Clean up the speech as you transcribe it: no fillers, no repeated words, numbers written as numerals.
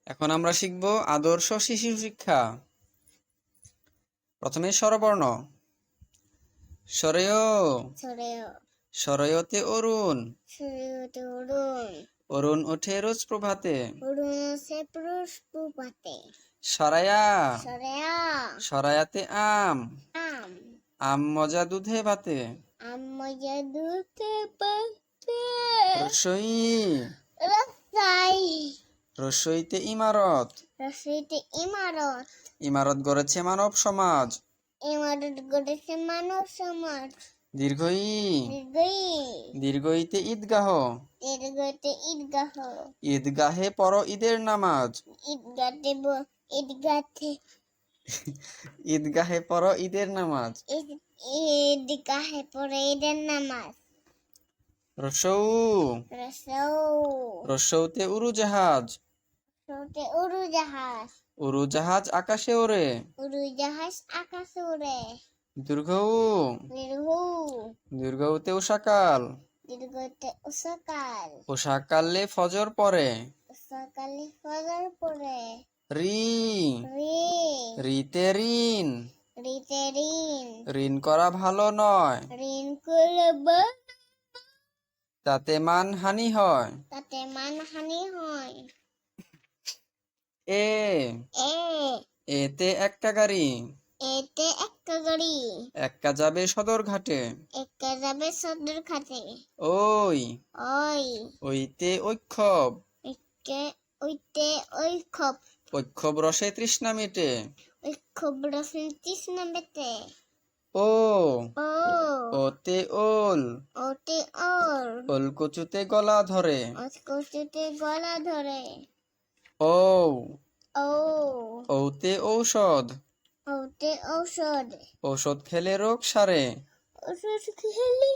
এখন আমরা শিখব আদর্শ শিশু শিক্ষা। প্রথমে স্বরবর্ণ। স্বরেয়, সরেয় স্বরয়তে অরুণ, সরেয়তে অরুণ অরুণ ওঠে রোজ প্রভাতে। অরুণ সে পুষ্পপাতে সরায়া, সরেয়া সরায়াতে আম, আম আম মজা দুধে ভাতে। মজা দুধে পাতে রসই, রসাই রসইতে ইমারত, রসইতে ইমারত ইমারত গড়েছে মানব সমাজ। ইমারত গড়েছে মানব সমাজ। দীর্ঘই, দীর্ঘই দীর্ঘইতে ঈদগাহ, দীর্ঘতে ঈদগাহ ঈদগাহে পর ঈদের নামাজ। ঈদগাতে ঈদগাতে ঈদগাহে পর ঈদের নামাজ। ঈদগাহে পড়ে ঈদের নামাজ। রসৌ, রসৌ রসৌতে উড়োজাহাজ, রসৌতে উড়োজাহাজ উড়োজাহাজ আকাশে ওড়ে। উড়োজাহাজ আকাশে উড়ে। দীর্ঘৌ, দীর্ঘ দীর্ঘৌতে উষাকাল, দীর্ঘতে উষাকাল উষাকালে ফজর পরে। উষাকালে ফজর পড়ে। রি, রে রিতে ঋণ, রিতে ঋণ ঋণ করা ভালো নয়, ঋণ করবে তাতে মানহানি হয়। তাতে মানহানি হয়। এ, এ এতে একটা গাড়ি, এতে একটা গাড়ি একা যাবে সদরঘাটে। একা যাবে সদর খাতে। ওই, ওই ওইতে ঐক্ষব, একে ওইতে ওই খপ ঐক্ষব রসে তৃষ্ণা মিটে। ওই খবর তৃষ্ণা বেতে। ও, ও ওতে ওল, ওতে ওর ওলকচুতে গলা ধরে। অস্কচুতে গলা ধরে। ও, ও ওতে ঔষধ, ওতে ঔষধ ঔষধ খেলে রোগ সারে। ওষুধ খেলে